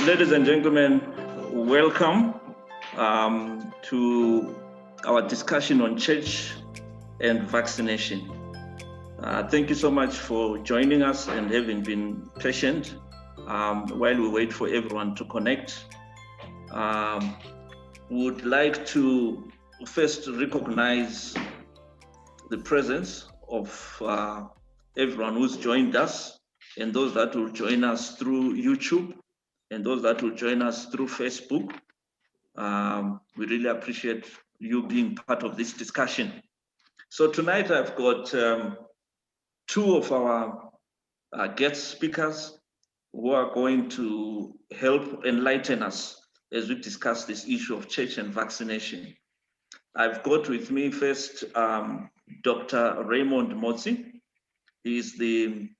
Ladies and gentlemen, welcome to our discussion on church and vaccination. Thank you so much for joining us and having been patient while we wait for everyone to connect. Would like to first recognize the presence of everyone who's joined us and those that will join us through YouTube and those that will join us through Facebook. We really appreciate you being part of this discussion. So tonight I've got two of our guest speakers who are going to help enlighten us as we discuss this issue of church and vaccination. I've got with me first Dr. Raymond Motsi. He is the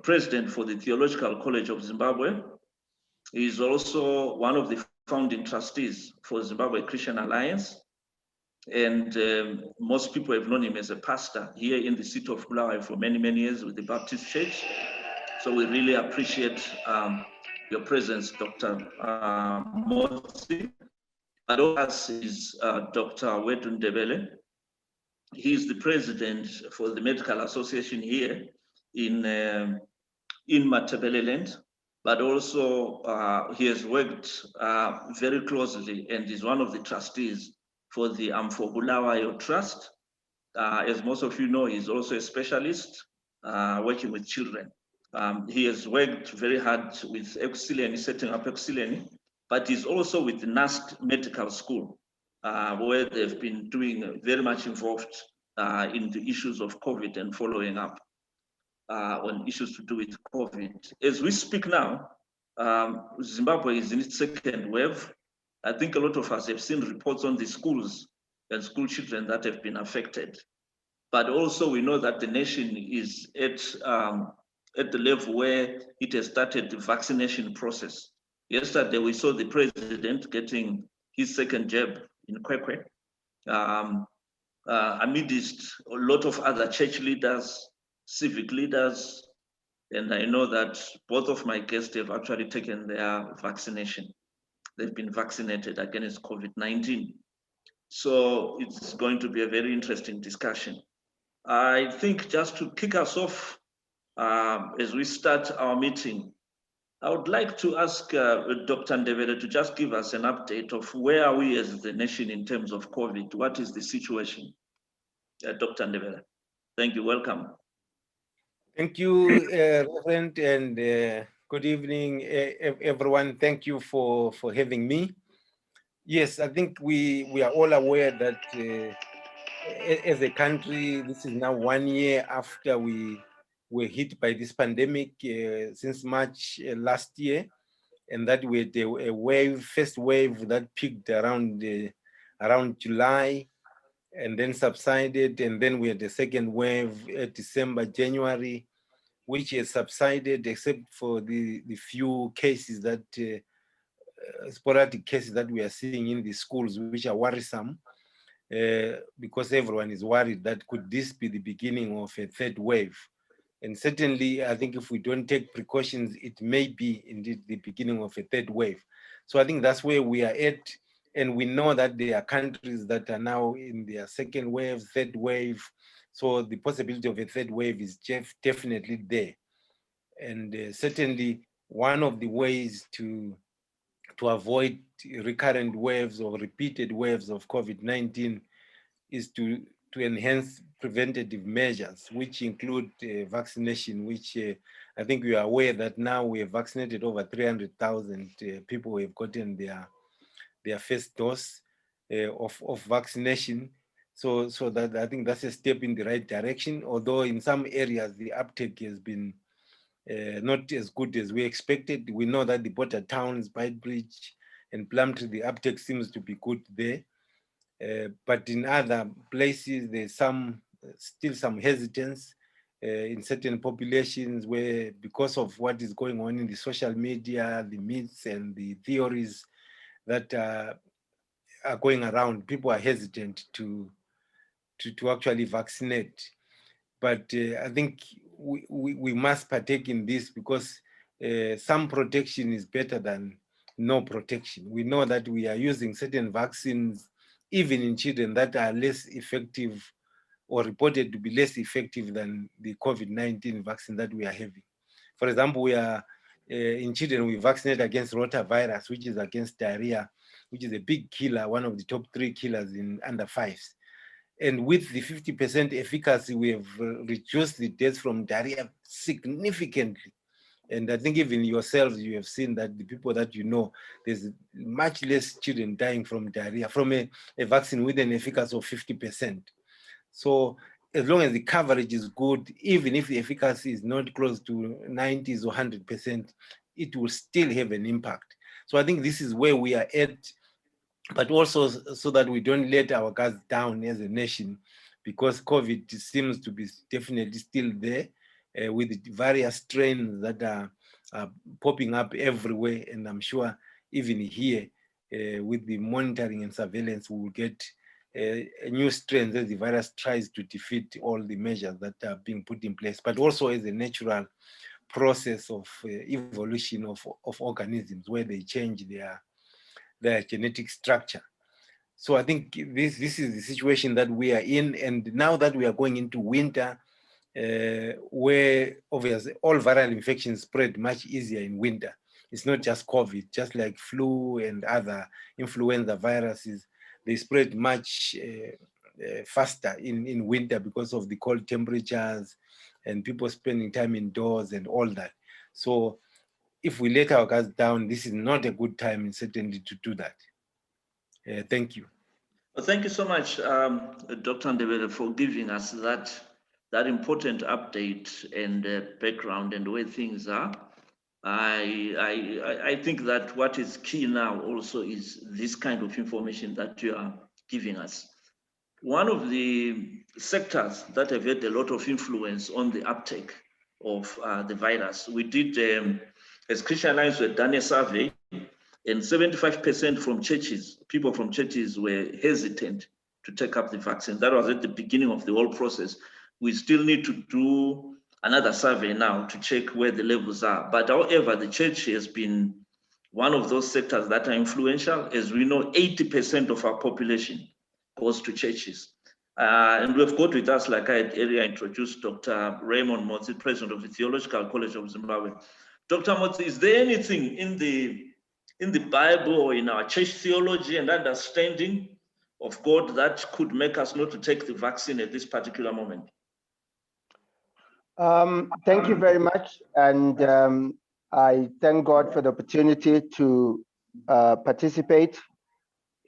president for the Theological College of Zimbabwe. He is also one of the founding trustees for Zimbabwe Christian Alliance. And most people have known him as a pastor here in the city of Bulawayo for many, many years with the Baptist Church. So we really appreciate your presence, Dr. Motsi. And also is Dr. Wedu Ndebele. He is the president for the Medical Association here in Ndebele, but also he has worked very closely and is one of the trustees for the For Bulawayo Trust. As most of you know, he's also a specialist working with children. He has worked very hard with Useni, setting up Useni, but he's also with the NAST Medical School, where they've been doing very much involved in the issues of COVID and following up on issues to do with COVID. As we speak now, Zimbabwe is in its second wave. I think a lot of us have seen reports on the schools and school children that have been affected. But also we know that the nation is at the level where it has started the vaccination process. Yesterday, we saw the president getting his second jab in Kwekwe, amidst a lot of other church leaders, civic leaders, and I know that both of my guests have actually taken their vaccination. They've been vaccinated against COVID-19. So it's going to be a very interesting discussion. I think just to kick us off, as we start our meeting, I would like to ask Dr. Ndebele to just give us an update of where are we as the nation in terms of COVID. What is the situation? Dr. Ndebele, thank you, welcome. Thank you, Reverend, and good evening, everyone. Thank you for having me. Yes, I think we are all aware that as a country, this is now 1 year after we were hit by this pandemic since March last year, and that we had a first wave that peaked around July, and then subsided, and then we had the second wave at December, January, which has subsided except for the few cases that, sporadic cases that we are seeing in the schools, which are worrisome, because everyone is worried that could this be the beginning of a third wave. And certainly, I think if we don't take precautions, it may be indeed the beginning of a third wave. So I think that's where we are at. And we know that there are countries that are now in their second wave, third wave. So the possibility of a third wave is definitely there. And certainly one of the ways to avoid recurrent waves or repeated waves of COVID-19 is to enhance preventative measures, which include vaccination, which I think we are aware that now we have vaccinated over 300,000 people who have gotten their first dose of vaccination. So that I think that's a step in the right direction, although in some areas the uptake has been not as good as we expected. We know that the border towns, Beitbridge and Plumtree, the uptake seems to be good there. But in other places, there's still some hesitance in certain populations where, because of what is going on in the social media, the myths and the theories that are going around, people are hesitant to actually vaccinate. But I think we must partake in this because some protection is better than no protection. We know that we are using certain vaccines, even in children, that are less effective or reported to be less effective than the COVID-19 vaccine that we are having. For example, we are in children, we vaccinate against rotavirus, which is against diarrhea, which is a big killer, one of the top 3 killers in under 5s. And with the 50% efficacy, we have reduced the deaths from diarrhea significantly. And I think even yourselves, you have seen that the people that you know, there's much less children dying from diarrhea from a vaccine with an efficacy of 50%. So as long as the coverage is good, even if the efficacy is not close to 90s or 100%, it will still have an impact. So I think this is where we are at, but also so that we don't let our guards down as a nation, because COVID seems to be definitely still there with the various strains that are popping up everywhere. And I'm sure even here with the monitoring and surveillance, we will get new strains as the virus tries to defeat all the measures that are being put in place, but also as a natural process of evolution of organisms where they change their genetic structure. So I think this is the situation that we are in. And now that we are going into winter, where obviously all viral infections spread much easier in winter. It's not just COVID, just like flu and other influenza viruses, they spread much faster in winter because of the cold temperatures and people spending time indoors and all that. So if we let our guards down, this is not a good time, certainly, to do that. Thank you. Well, thank you so much, Dr. Ndebele, for giving us that important update and background and where things are. I think that what is key now also is this kind of information that you are giving us. One of the sectors that have had a lot of influence on the uptake of the virus, we did, as Christian Alliance, we had done a survey, and 75% from churches, people from churches were hesitant to take up the vaccine. That was at the beginning of the whole process. We still need to do another survey now to check where the levels are. But however, the church has been one of those sectors that are influential. As we know, 80% of our population goes to churches. And we've got with us, like I had earlier introduced, Dr. Raymond Motsi, president of the Theological College of Zimbabwe. Dr. Motsi, is there anything in the Bible or in our church theology and understanding of God that could make us not to take the vaccine at this particular moment? Thank you very much. And I thank God for the opportunity to participate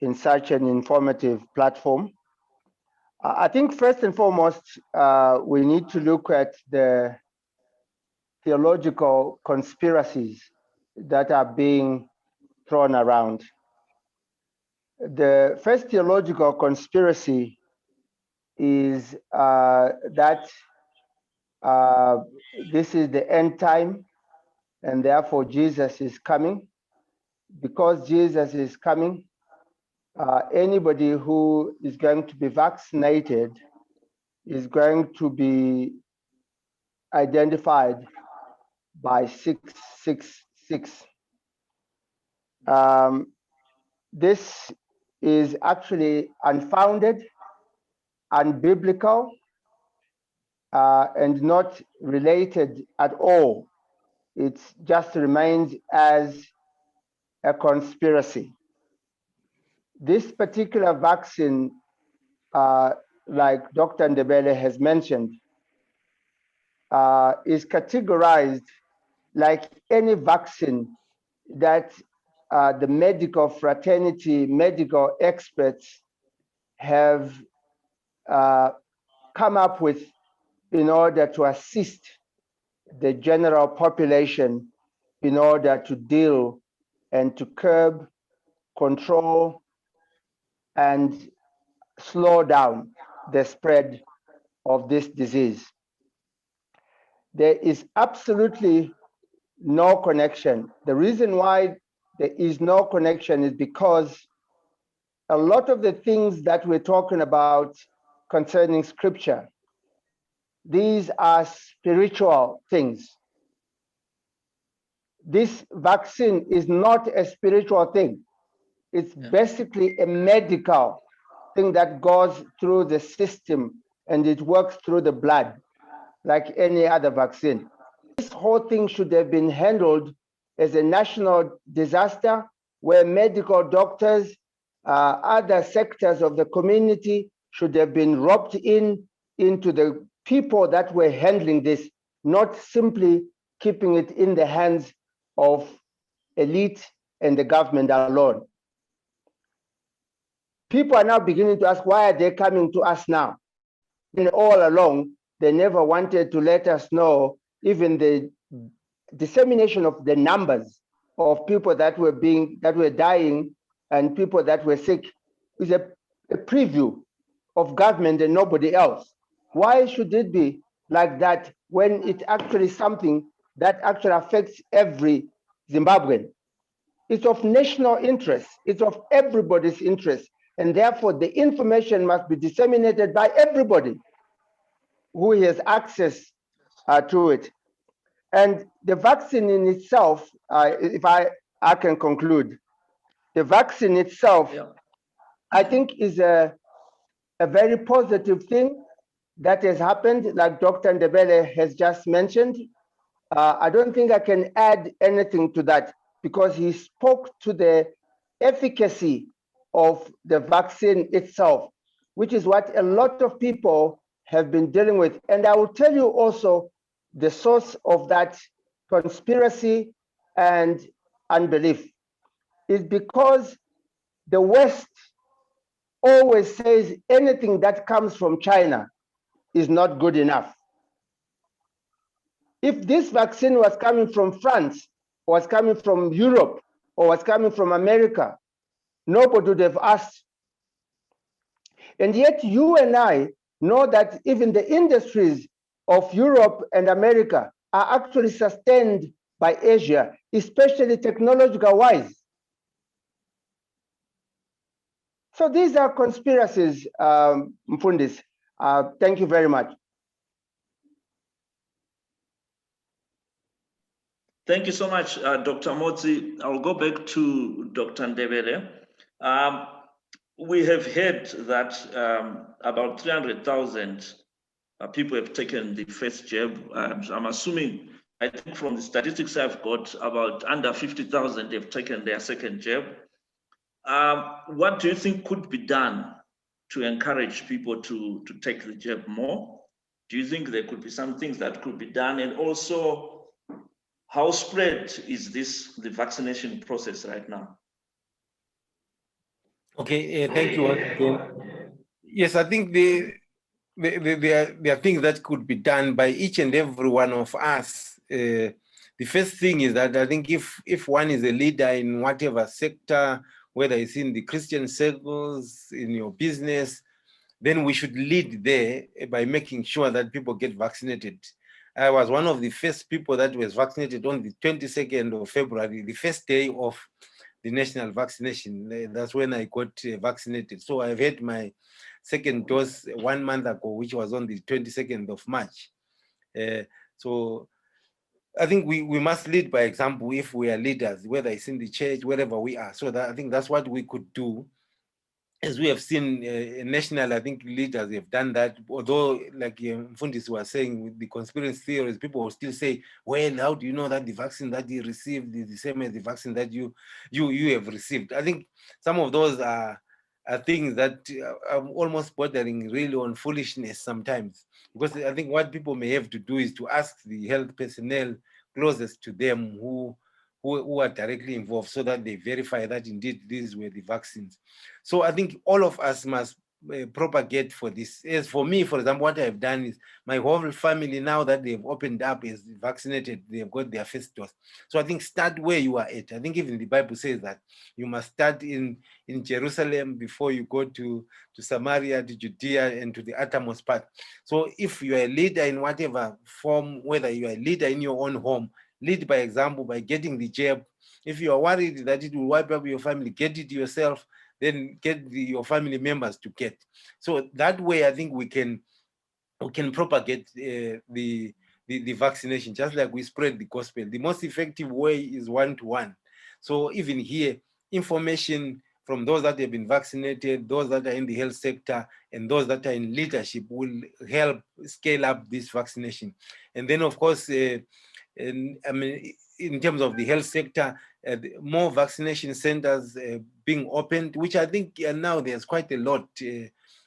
in such an informative platform. I think first and foremost, we need to look at the theological conspiracies that are being thrown around. The first theological conspiracy is that this is the end time, and therefore Jesus is coming. Because Jesus is coming, anybody who is going to be vaccinated is going to be identified by 666. This is actually unfounded, unbiblical, and not related at all. It just remains as a conspiracy. This particular vaccine, like Dr. Ndebele has mentioned, is categorized like any vaccine that the medical fraternity, medical experts have come up with in order to assist the general population in order to deal and to curb, control, and slow down the spread of this disease. There is absolutely no connection. The reason why there is no connection is because a lot of the things that we're talking about concerning scripture, these are spiritual things. this vaccine is not a spiritual thing. It's basically a medical thing that goes through the system and it works through the blood like any other vaccine. This whole thing should have been handled as a national disaster where medical doctors, other sectors of the community should have been roped into the people that were handling this, not simply keeping it in the hands of elite and the government alone. People are now beginning to ask, why are they coming to us now? And all along, they never wanted to let us know even the dissemination of the numbers of people that were dying and people that were sick is a preview of government and nobody else. Why should it be like that when it actually is something that actually affects every Zimbabwean? It's of national interest. It's of everybody's interest. And therefore, the information must be disseminated by everybody who has access to it. And the vaccine in itself, if I can conclude, the vaccine itself, I think, is a very positive thing that has happened, like Dr. Ndebele has just mentioned. I don't think I can add anything to that because he spoke to the efficacy of the vaccine itself, which is what a lot of people have been dealing with. And I will tell you also the source of that conspiracy and unbelief is because the West always says anything that comes from China is not good enough. If this vaccine was coming from France, or was coming from Europe, or was coming from America, nobody would have asked. And yet you and I know that even the industries of Europe and America are actually sustained by Asia, especially technological-wise. So these are conspiracies, Mfundis. Thank you very much. Thank you so much, Dr. Motsi. I'll go back to Dr. Ndebele. We have heard that about 300,000 people have taken the first jab. I'm assuming, I think from the statistics I've got, about under 50,000 have taken their second jab. What do you think could be done to encourage people to take the jab more? Do you think there could be some things that could be done? And also, how spread is the vaccination process right now? Okay, thank you once again. Yes, I think there are things that could be done by each and every one of us. The first thing is that I think if one is a leader in whatever sector, whether it's in the Christian circles, in your business, then we should lead there by making sure that people get vaccinated. I was one of the first people that was vaccinated on the 22nd of February, the first day of the national vaccination. That's when I got vaccinated. So I've had my second dose 1 month ago, which was on the 22nd of March. So I think we must lead by example if we are leaders, whether it's in the church, wherever we are. So that, I think that's what we could do. As we have seen national, I think leaders have done that. Although, like Mfundisi was saying, with the conspiracy theories, people will still say, well, how do you know that the vaccine that you received is the same as the vaccine that you have received? I think some of those are things that are almost bordering really on foolishness sometimes. Because I think what people may have to do is to ask the health personnel closest to them who are directly involved so that they verify that indeed these were the vaccines. So I think all of us must propagate for this. As for me, for example, what I've done is my whole family, now that they've opened up, is vaccinated, they've got their first dose. So I think start where you are at. I think even the Bible says that you must start in Jerusalem before you go to Samaria, to Judea, and to the uttermost part. So if you are a leader in whatever form, whether you are a leader in your own home, lead by example by getting the jab. If you are worried that it will wipe up your family, get it yourself, then get your family members to get. So that way, I think we can propagate the the vaccination, just like we spread the gospel. The most effective way is one-to-one. So even here, information from those that have been vaccinated, those that are in the health sector, and those that are in leadership will help scale up this vaccination. And then, of course, in terms of the health sector, more vaccination centers being opened, which I think now there's quite a lot.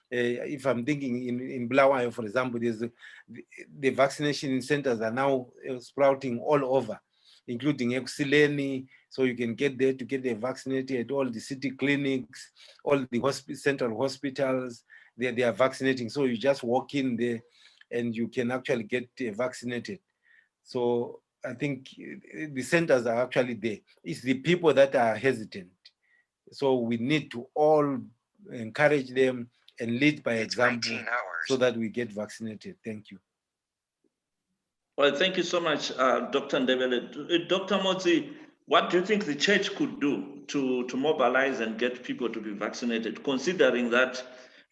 If I'm thinking in Bulawayo, for example, there's the vaccination centers are now sprouting all over, including Useni, so you can get there to get vaccinated. All the city clinics, all the central hospitals, they are vaccinating. So you just walk in there and you can actually get vaccinated. So I think the centers are actually there. It's the people that are hesitant. So we need to all encourage them and lead by example so that we get vaccinated. Thank you. Well, thank you so much, Dr. Ndebele. Dr. Motsi, what do you think the church could do to mobilize and get people to be vaccinated, considering that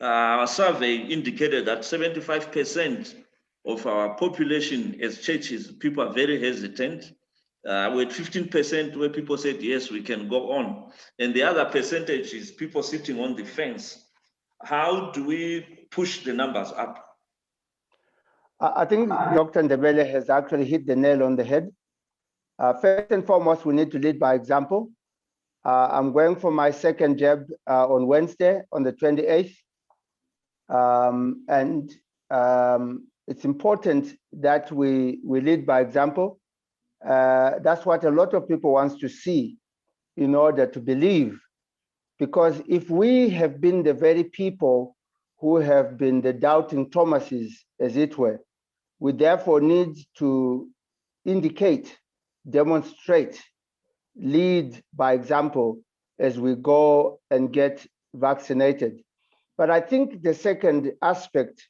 our survey indicated that 75% of our population as churches, people are very hesitant. With 15% where people said, yes, we can go on. And the other percentage is people sitting on the fence. How do we push the numbers up? I think Dr. Ndebele has actually hit the nail on the head. First and foremost, we need to lead by example. I'm going for my second jab on Wednesday, on the 28th. It's important that we lead by example. That's what a lot of people want to see in order to believe. Because if we have been the very people who have been the doubting Thomases, as it were, we therefore need to indicate, demonstrate, lead by example as we go and get vaccinated. But I think the second aspect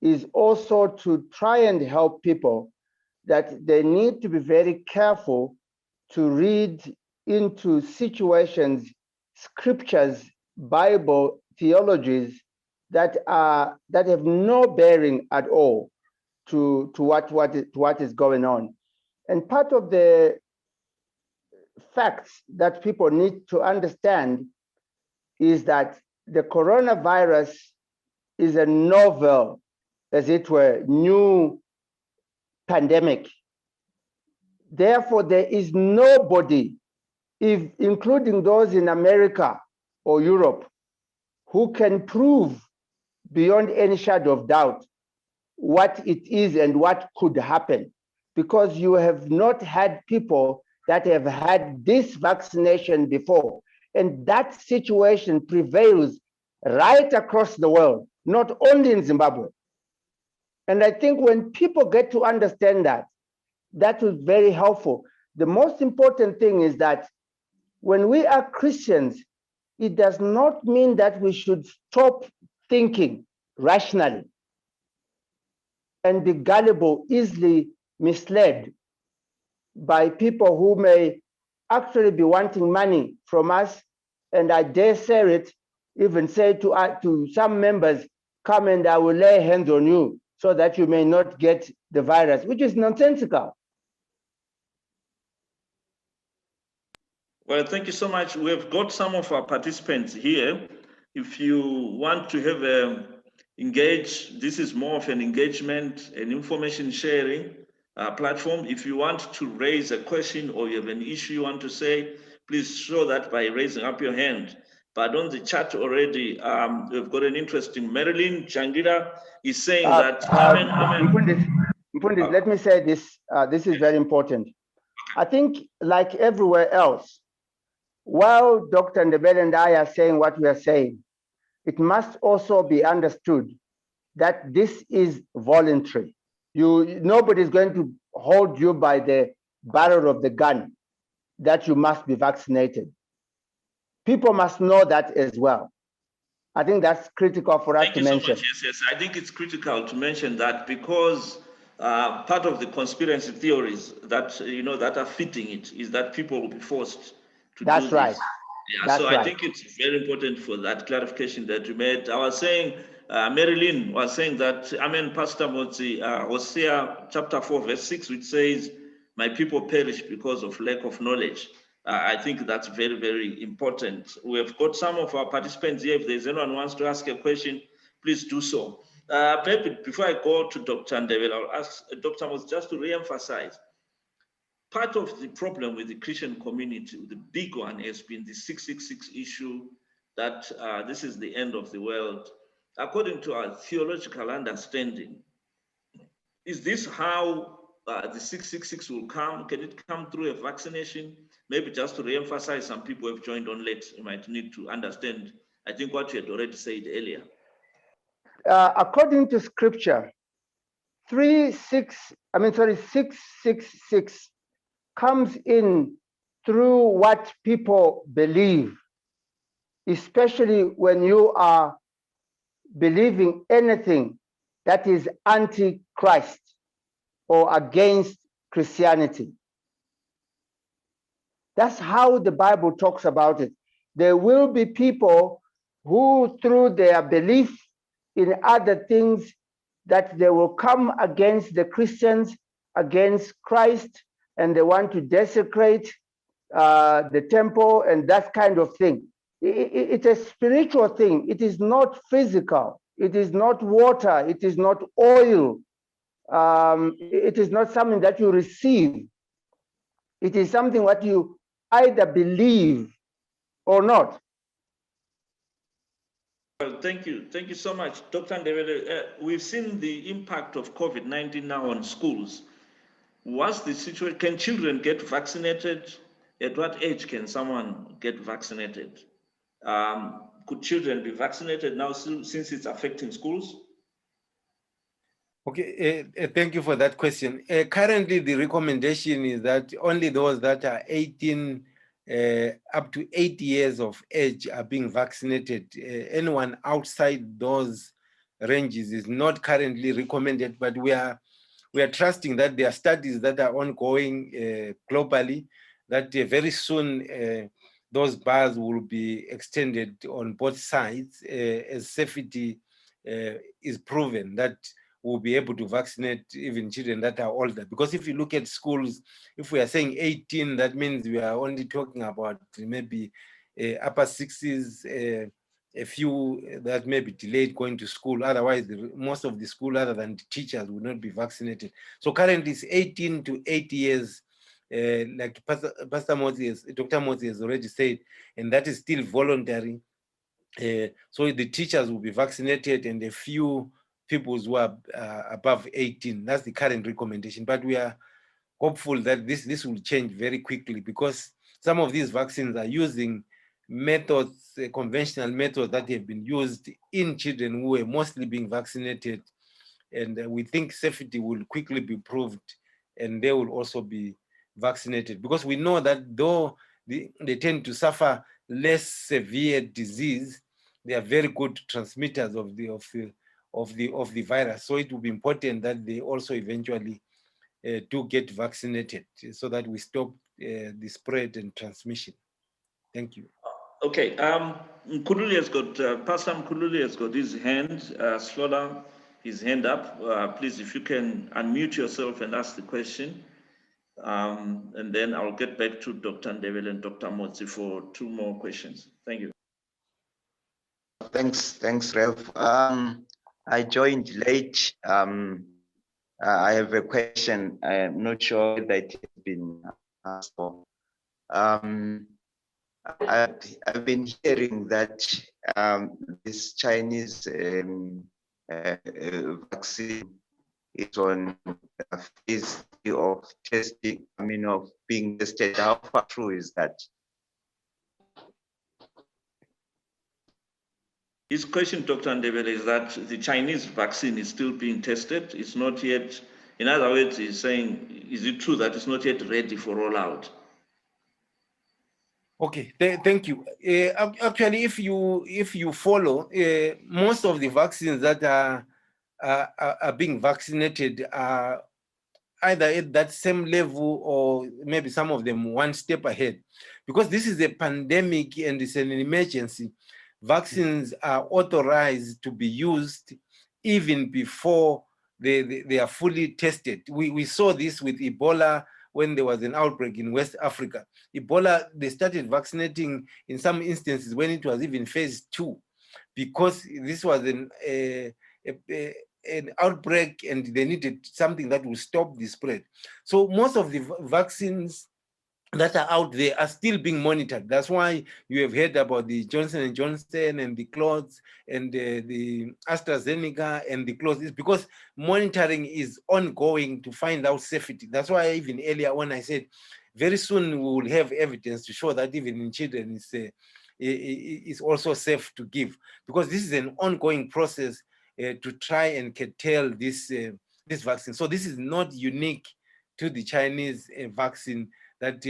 is also to try and help people that they need to be very careful to read into situations, scriptures, Bible, theologies that have no bearing at all to what is going on. And part of the facts that people need to understand is that the coronavirus is a novel, as it were, new pandemic. Therefore, there is nobody, including those in America or Europe, who can prove beyond any shadow of doubt what it is and what could happen, because you have not had people that have had this vaccination before. And that situation prevails right across the world, not only in Zimbabwe. And I think when people get to understand that, that is very helpful. The most important thing is that when we are Christians, it does not mean that we should stop thinking rationally and be gullible, easily misled by people who may actually be wanting money from us. And I dare say it, even say to some members, come and I will lay hands on you so that you may not get the virus, which is nonsensical. Well, thank you so much. We've got some of our participants here. If you want to have engage, this is more of an engagement and information sharing platform. If you want to raise a question or you have an issue you want to say, please show that by raising up your hand. But on the chat already, we've got an interesting Marilyn Changira is saying that, Mpundis, let me say this, this is very important. I think like everywhere else, while Dr. Ndebele and I are saying what we are saying, it must also be understood that this is voluntary. Nobody's going to hold you by the barrel of the gun that you must be vaccinated. People must know that as well. I think that's critical for us to mention. Thank you so much. Yes, I think it's critical to mention that because part of the conspiracy theories that that are fitting it is that people will be forced to do this. That's right. Yeah, That's so right. I think it's very important for that clarification that you made. I was saying, Marilyn was saying that, Pastor Motsi, Hosea chapter 4, verse 6, which says, my people perish because of lack of knowledge. I think that's very, very important. We have got some of our participants here. If there's anyone who wants to ask a question, please do so. Maybe before I go to Dr. Ndebele, I'll ask Dr. Motsi just to re-emphasize. Part of the problem with the Christian community, the big one, has been the 666 issue, that this is the end of the world. According to our theological understanding, is this how the 666 will come? Can it come through a vaccination? Maybe just to re-emphasize, some people have joined on late, you might need to understand, I think, what you had already said earlier. According to scripture, 666 comes in through what people believe, especially when you are believing anything that is anti-Christ or against Christianity. That's how the Bible talks about it. There will be people who, through their belief in other things, that they will come against the Christians, against Christ, and they want to desecrate the temple and that kind of thing. It's a spiritual thing. It is not physical. It is not water. It is not oil. It is not something that you receive. It is something what you either believe or not. Well, thank you. Thank you so much, Dr. Ndebele. We've seen the impact of COVID-19 now on schools. What's the situation? Can children get vaccinated? At what age can someone get vaccinated? Could children be vaccinated now since it's affecting schools? Okay, thank you for that question. Currently, the recommendation is that only those that are 18 up to 80 years of age are being vaccinated. Anyone outside those ranges is not currently recommended, but we are trusting that there are studies that are ongoing globally, that very soon those bars will be extended on both sides as safety is proven, that we'll be able to vaccinate even children that are older. Because if you look at schools, if we are saying 18, that means we are only talking about maybe upper 60s, a few that may be delayed going to school. Otherwise, most of the school, other than the teachers, will not be vaccinated. So currently it's 18 to 80 years, like Pastor Motsi, Dr. Motsi has already said, and that is still voluntary. So the teachers will be vaccinated and a few people who are above 18. That's the current recommendation. But we are hopeful that this will change very quickly, because some of these vaccines are using methods, conventional methods that have been used in children who are mostly being vaccinated. And we think safety will quickly be proved and they will also be vaccinated, because we know that though they tend to suffer less severe disease, they are very good transmitters of the virus. So it will be important that they also eventually do get vaccinated so that we stop the spread and transmission. Thank you. Okay, Mkululi has got, Pastor Mkululi has got his hand, Slola, his hand up. Please, if you can unmute yourself and ask the question. And then I'll get back to Dr. Ndebele and Dr. Motsi for 2 more questions. Thank you. Thanks, Rev. I joined late. I have a question. I'm not sure that it has been asked for. I've been hearing that this Chinese vaccine is on a phase of testing, of being tested. How far true is that? His question, Dr. Ndebele, is that the Chinese vaccine is still being tested. It's not yet, in other words, he's saying, is it true that it's not yet ready for rollout? Okay, thank you. Actually, if you follow, most of the vaccines that are being vaccinated are either at that same level or maybe some of them one step ahead. because this is a pandemic and it's an emergency, vaccines are authorized to be used even before they are fully tested. We saw this with Ebola when there was an outbreak in West Africa. Ebola, they started vaccinating in some instances when it was even phase 2, because this was an outbreak and they needed something that will stop the spread. So most of the vaccines that are out there are still being monitored. That's why you have heard about the Johnson & Johnson and the clots and the AstraZeneca and the clots. It's because monitoring is ongoing to find out safety. That's why even earlier when I said very soon we will have evidence to show that even in children it's also safe to give, because this is an ongoing process to try and curtail this vaccine. So this is not unique to the Chinese vaccine that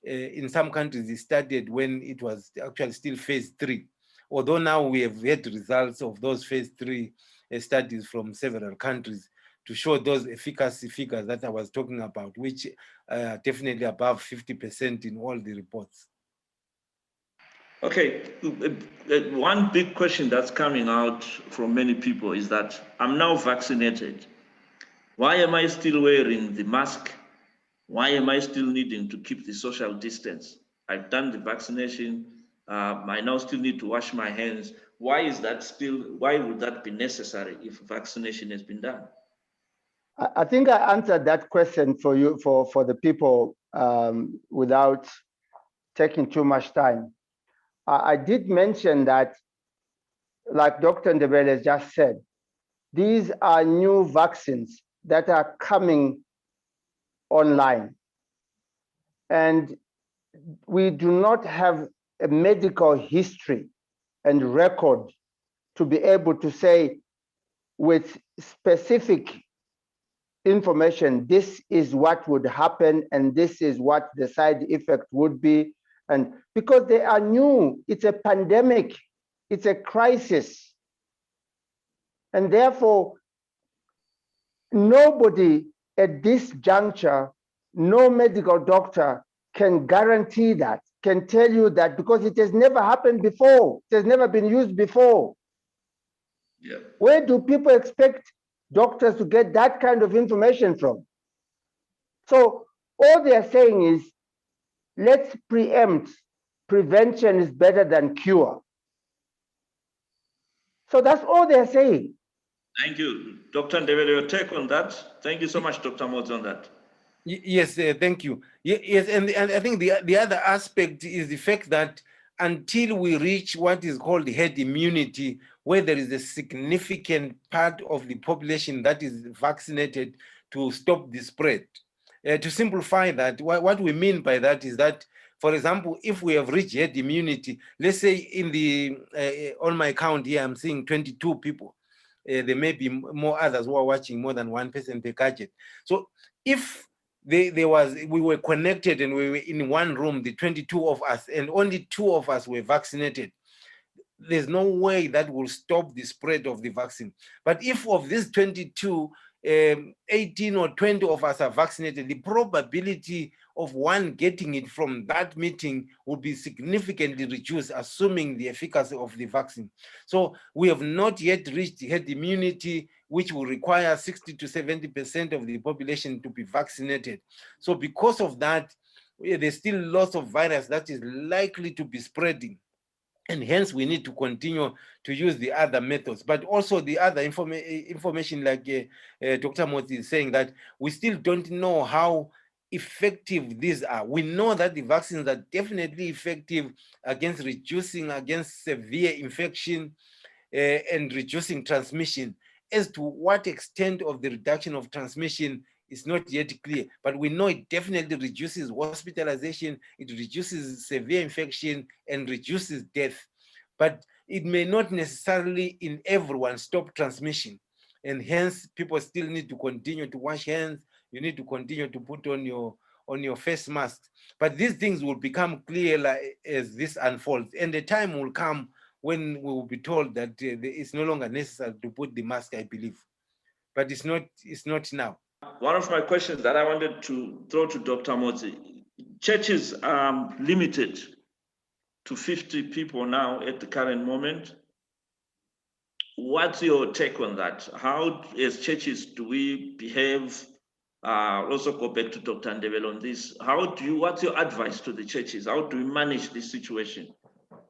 in some countries it started when it was actually still phase 3. Although now we have had results of those phase 3 studies from several countries to show those efficacy figures that I was talking about, which are definitely above 50% in all the reports. Okay, one big question that's coming out from many people is that I'm now vaccinated. Why am I still wearing the mask? Why am I still needing to keep the social distance? I've done the vaccination. I now still need to wash my hands. Why is that still, why would that be necessary if vaccination has been done? I think I answered that question for you, for the people, without taking too much time. I did mention that, like Dr. Ndebele has just said, these are new vaccines that are coming online. And we do not have a medical history and record to be able to say with specific information, this is what would happen and this is what the side effect would be. And because they are new, it's a pandemic, it's a crisis. And therefore, nobody at this juncture, no medical doctor can guarantee that, can tell you that, because it has never happened before. It has never been used before. Yeah. Where do people expect doctors to get that kind of information from? So all they are saying is, let's preempt. Prevention is better than cure. So that's all they're saying. Thank you. Dr. Ndebele, your take on that? Thank you so much, Dr. Motsi, on that. Yes, thank you. Yes, and I think the other aspect is the fact that until we reach what is called herd immunity, where there is a significant part of the population that is vaccinated to stop the spread. To simplify that, what we mean by that is that, for example, if we have reached herd immunity, let's say in the on my count here, I'm seeing 22 people. There may be more others who are watching, more than one person per gadget. So if we were connected and we were in one room, the 22 of us, and only 2 of us were vaccinated, there's no way that will stop the spread of the vaccine. But if of these 22, 18 or 20 of us are vaccinated, the probability of one getting it from that meeting will be significantly reduced, assuming the efficacy of the vaccine. So we have not yet reached herd immunity, which will require 60 to 70% of the population to be vaccinated. So because of that, there's still lots of virus that is likely to be spreading. And hence we need to continue to use the other methods, but also the other information like Dr. Motsi is saying, that we still don't know how effective these are. We know that the vaccines are definitely effective against against severe infection and reducing transmission. As to what extent of the reduction of transmission is not yet clear, but we know it definitely reduces hospitalization, it reduces severe infection, and reduces death. But it may not necessarily in everyone stop transmission. And hence, people still need to continue to wash hands. You need to continue to put on your face mask. But these things will become clear as this unfolds. And the time will come when we will be told that it's no longer necessary to put the mask, I believe. But it's not now. One of my questions that I wanted to throw to Dr. Motsi, churches are limited to 50 people now at the current moment. What's your take on that? How, as churches, do we behave? Also go back to Dr. Ndebele on this. What's your advice to the churches? How do we manage this situation?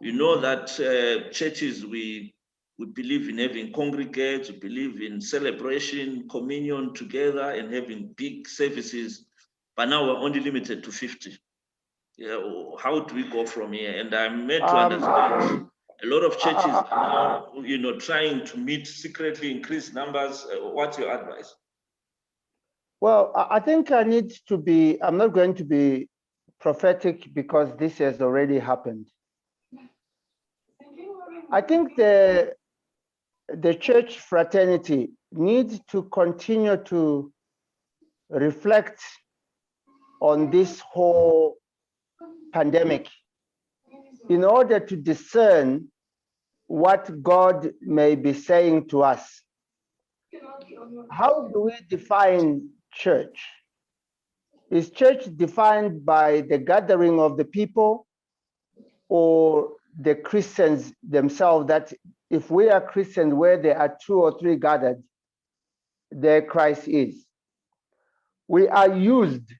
You know that churches, we believe in having congregates, we believe in celebration, communion together and having big services, but now we're only limited to 50. How do we go from here? And I'm made to understand a lot of churches are now, trying to meet secretly, increase numbers. What's your advice? Well, I think I'm not going to be prophetic because this has already happened. I think the church fraternity needs to continue to reflect on this whole pandemic in order to discern what God may be saying to us. How do we define church? Is church defined by the gathering of the people or the Christians themselves, that if we are Christians where there are 2 or 3 gathered, there Christ is? We are used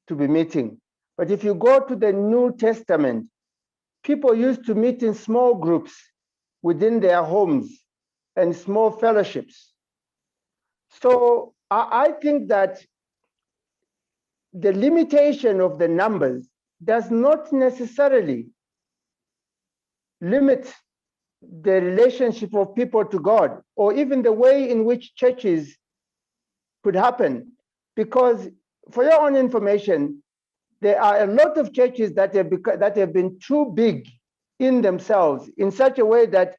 to be meeting. But if you go to the New Testament, people used to meet in small groups within their homes and small fellowships. So I think that the limitation of the numbers does not necessarily limit the relationship of people to God, or even the way in which churches could happen. Because for your own information, there are a lot of churches that have been too big in themselves in such a way that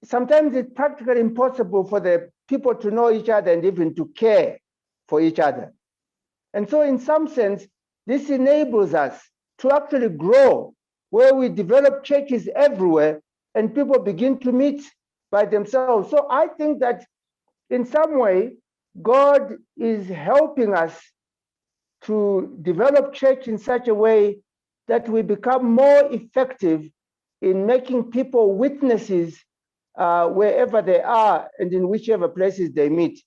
sometimes it's practically impossible for the people to know each other and even to care for each other. And so in some sense, this enables us to actually grow, where we develop churches everywhere and people begin to meet by themselves. So I think that in some way, God is helping us to develop church in such a way that we become more effective in making people witnesses wherever they are and in whichever places they meet.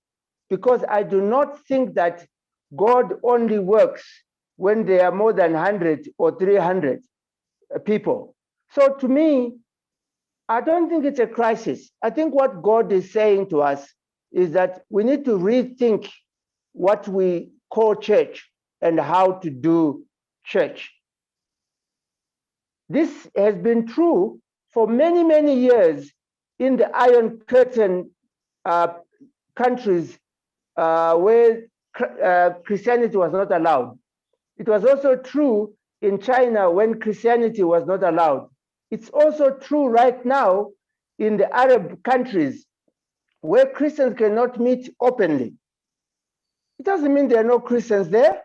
Because I do not think that God only works when there are more than 100 or 300 people. So to me, I don't think it's a crisis. I think what God is saying to us is that we need to rethink what we call church and how to do church. This has been true for many, many years in the Iron Curtain countries where Christianity was not allowed. It was also true in China when Christianity was not allowed. It's also true right now in the Arab countries where Christians cannot meet openly. It doesn't mean there are no Christians there.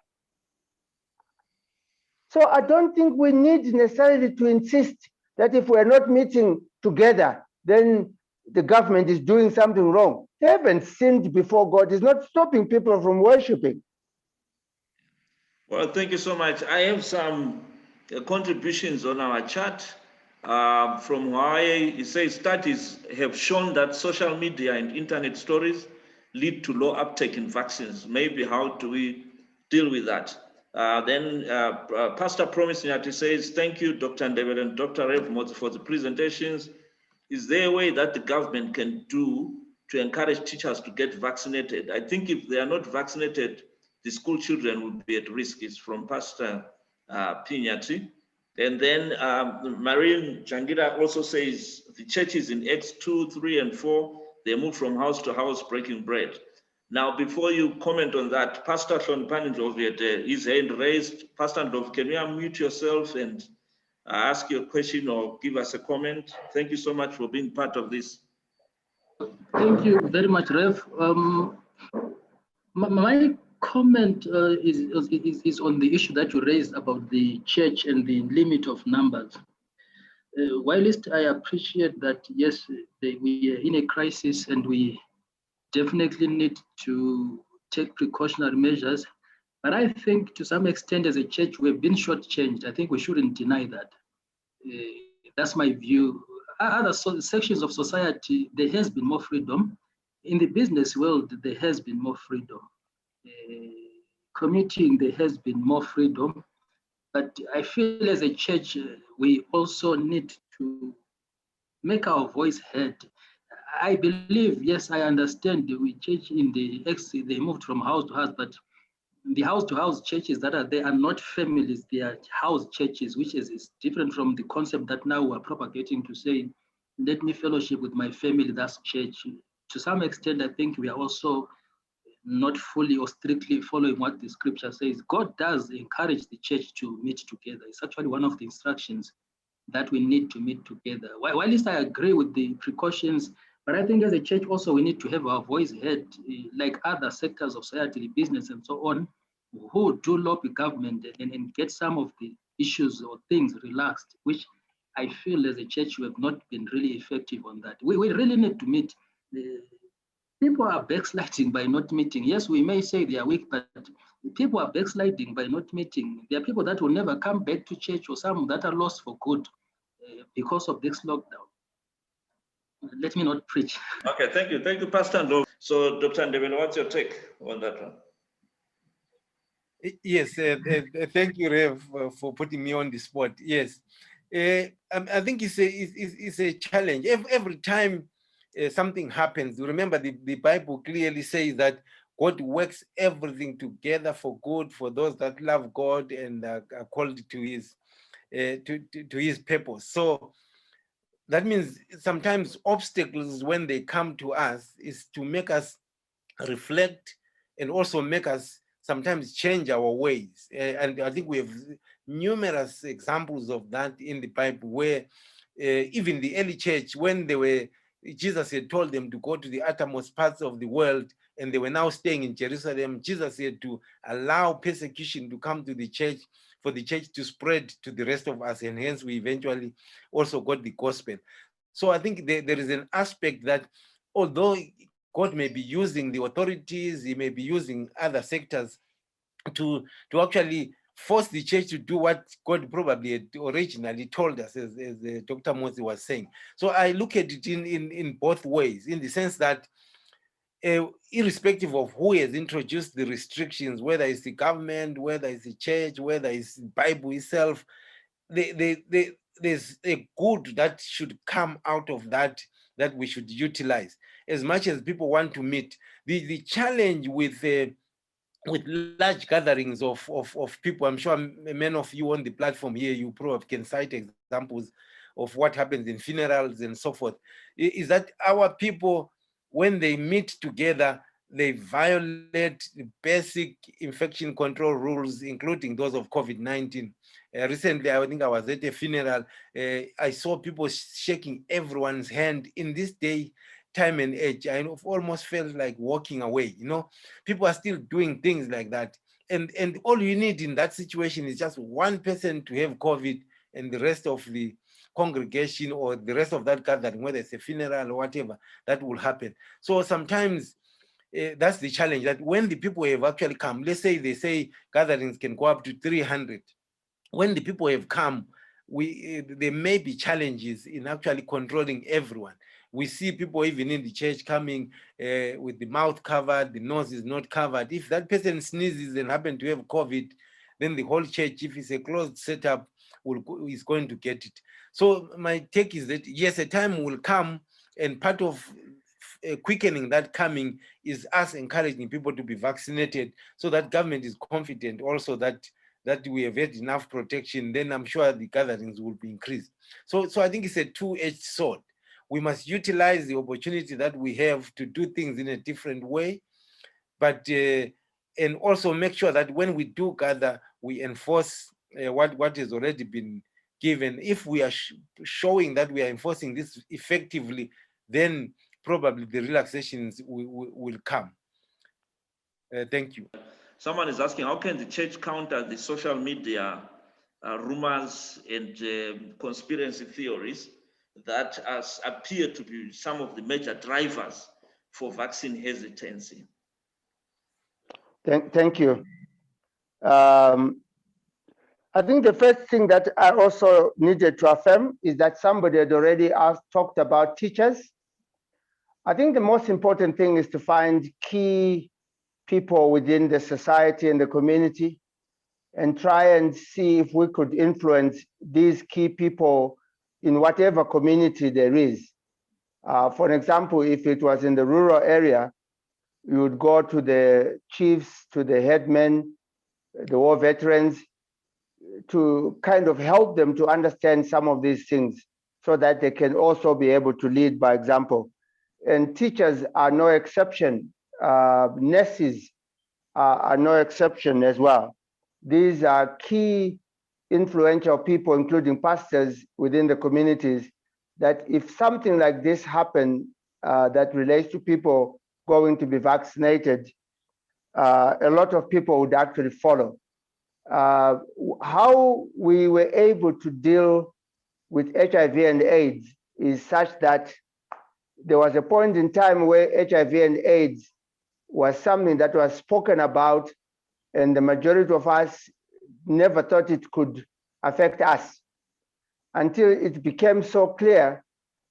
So I don't think we need necessarily to insist that if we're not meeting together, then the government is doing something wrong. They haven't sinned before God. It's not stopping people from worshiping. Well, thank you so much. I have some contributions on our chat. From Hawaii, it says studies have shown that social media and internet stories lead to low uptake in vaccines. Maybe how do we deal with that? Then Pastor Promising says, thank you, Dr. Ndebele and Dr. Rev Motsi for the presentations. Is there a way that the government can do to encourage teachers to get vaccinated? I think if they are not vaccinated, the school children will be at risk. It's from Pastor Pinyati. And then Marine Jangira also says the churches in Acts 2, 3, and 4, they move from house to house breaking bread. Now, before you comment on that, Pastor Sean Panindov had his hand raised. Pastor Ndov, can you unmute yourself and ask your question or give us a comment? Thank you so much for being part of this. Thank you very much, Rev. My comment is on the issue that you raised about the church and the limit of numbers. Whilst I appreciate that, yes, we are in a crisis and we definitely need to take precautionary measures, But I think to some extent as a church, we've been shortchanged. I think we shouldn't deny that. That's my view. Other sections of society, there has been more freedom. In the business world, there has been more freedom. Commuting, there has been more freedom. But I feel as a church, we also need to make our voice heard. I believe, yes, I understand we church in the X, they moved from house to house, but the house-to-house churches that are there are not families, they are house churches, which is different from the concept that now we're propagating to say, let me fellowship with my family, that's church. To some extent, I think we are also not fully or strictly following what the scripture says. God does encourage the church to meet together. It's actually one of the instructions that we need to meet together. While at least I agree with the precautions, but I think as a church also we need to have our voice heard, like other sectors of society, business and so on, who do lobby government and get some of the issues or things relaxed, which I feel as a church we have not been really effective on that. We really need to meet. People are backsliding by not meeting. Yes, we may say they are weak, but people are backsliding by not meeting. There are people that will never come back to church, or some that are lost for good because of this lockdown. Let me not preach. Okay, thank you, Pastor Ndo. So, Dr. Ndebele, what's your take on that one? Yes, thank you, Rev, for putting me on the spot. Yes, I think it's a challenge. Every time something happens, remember the Bible clearly says that God works everything together for good for those that love God and are called to His purpose. So that means sometimes obstacles, when they come to us, is to make us reflect and also make us sometimes change our ways. And I think we have numerous examples of that in the Bible, where even the early church, when Jesus had told them to go to the uttermost parts of the world, and they were now staying in Jerusalem, Jesus had to allow persecution to come to the church, for the church to spread to the rest of us, and hence we eventually also got the gospel. So I think there is an aspect that, although God may be using the authorities, He may be using other sectors to actually force the church to do what God probably had originally told us, as Dr. Motsi was saying. So I look at it in both ways, in the sense that irrespective of who has introduced the restrictions, whether it's the government, whether it's the church, whether it's the Bible itself, there's a good that should come out of that we should utilize. As much as people want to meet, the challenge with large gatherings of people, I'm sure many of you on the platform here, you probably can cite examples of what happens in funerals and so forth, is that our people, when they meet together, they violate the basic infection control rules, including those of COVID-19. Recently, I think I was at a funeral. I saw people shaking everyone's hand. In this day, time and age, I almost felt like walking away. People are still doing things like that. And all you need in that situation is just one person to have COVID, and the rest of the congregation or the rest of that gathering, whether it's a funeral or whatever, that will happen. So sometimes that's the challenge, that when the people have actually come, let's say they say gatherings can go up to 300. When the people have come, there may be challenges in actually controlling everyone. We see people even in the church coming with the mouth covered, the nose is not covered. If that person sneezes and happen to have COVID, then the whole church, if it's a closed setup, is going to get it. So my take is that, yes, a time will come, and part of quickening that coming is us encouraging people to be vaccinated, so that government is confident also that we have had enough protection. Then I'm sure the gatherings will be increased. So I think it's a two-edged sword. We must utilize the opportunity that we have to do things in a different way, but and also make sure that when we do gather, we enforce what has already been given. If we are showing that we are enforcing this effectively, then probably the relaxations will come. Thank you. Someone is asking, how can the church counter the social media rumors and conspiracy theories that appear to be some of the major drivers for vaccine hesitancy? Thank you. I think the first thing that I also needed to affirm is that somebody had already talked about teachers. I think the most important thing is to find key people within the society and the community and try and see if we could influence these key people in whatever community there is. For example, if it was in the rural area, you would go to the chiefs, to the headmen, the war veterans, to kind of help them to understand some of these things so that they can also be able to lead by example. And teachers are no exception. Nurses are no exception as well. These are key influential people, including pastors within the communities, that if something like this happened that relates to people going to be vaccinated, a lot of people would actually follow. How we were able to deal with HIV and AIDS is such that there was a point in time where HIV and AIDS was something that was spoken about, and the majority of us never thought it could affect us until it became so clear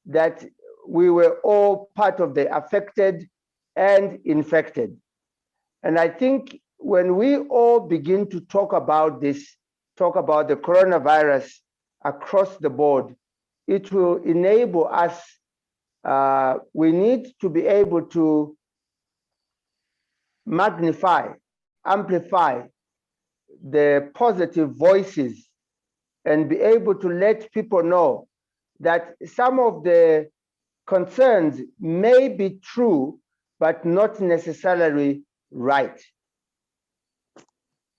that we were all part of the affected and infected. And I think when we all begin to talk about this, talk about the coronavirus across the board, it will enable us. We need to be able to magnify, amplify the positive voices and be able to let people know that some of the concerns may be true, but not necessarily right.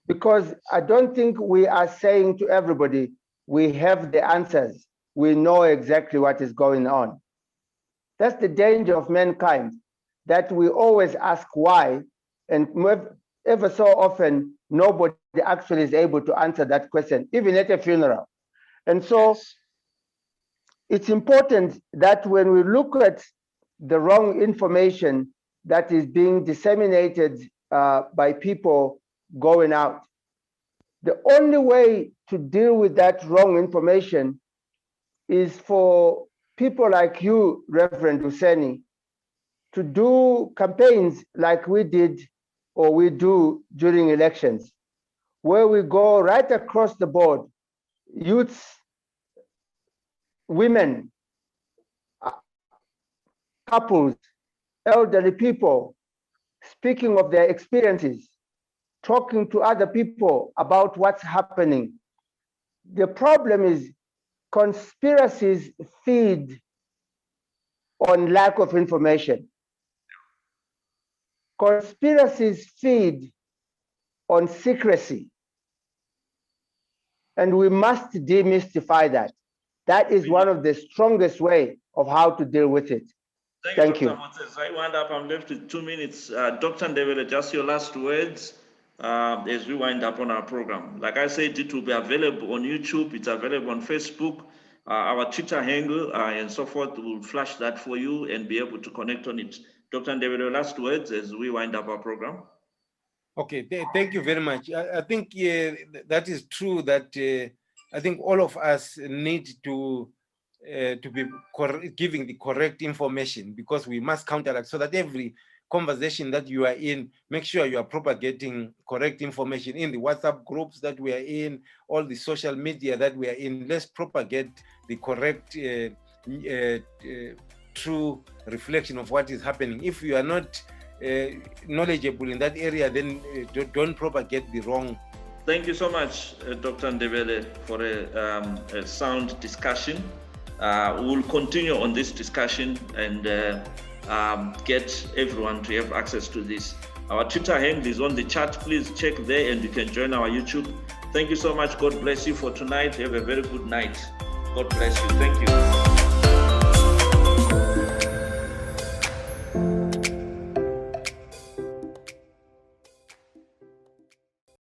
Because I don't think we are saying to everybody, we have the answers, we know exactly what is going on. That's the danger of mankind, that we always ask why, and ever so often, nobody actually is able to answer that question, even at a funeral. And so it's important that when we look at the wrong information that is being disseminated by people going out, the only way to deal with that wrong information is for people like you, Reverend Useni, to do campaigns like we did or we do during elections, where we go right across the board, youths, women, couples, elderly people, speaking of their experiences, talking to other people about what's happening. The problem is conspiracies feed on lack of information. Conspiracies feed on secrecy. And we must demystify that. That is one of the strongest ways of how to deal with it. Thank you. Dr. Motsi. As I wind up, I'm left with 2 minutes. Dr. Ndebele, just your last words as we wind up on our program. Like I said, it will be available on YouTube. It's available on Facebook, our Twitter handle, and so forth. We'll flash that for you and be able to connect on it. Dr. Ndebele, last words as we wind up our program. Okay, thank you very much. I think that is true that I think all of us need to be giving the correct information, because we must counteract, so that every conversation that you are in, make sure you are propagating correct information in the WhatsApp groups that we are in, all the social media that we are in. Let's propagate the correct, true reflection of what is happening. If you are not knowledgeable in that area, then don't propagate the wrong. Thank you so much, Dr. Ndebele, for a sound discussion. We'll continue on this discussion and get everyone to have access to this. Our Twitter handle is on the chat. Please check there and you can join our YouTube. Thank you so much. God bless you for tonight. Have a very good night. God bless you. Thank you.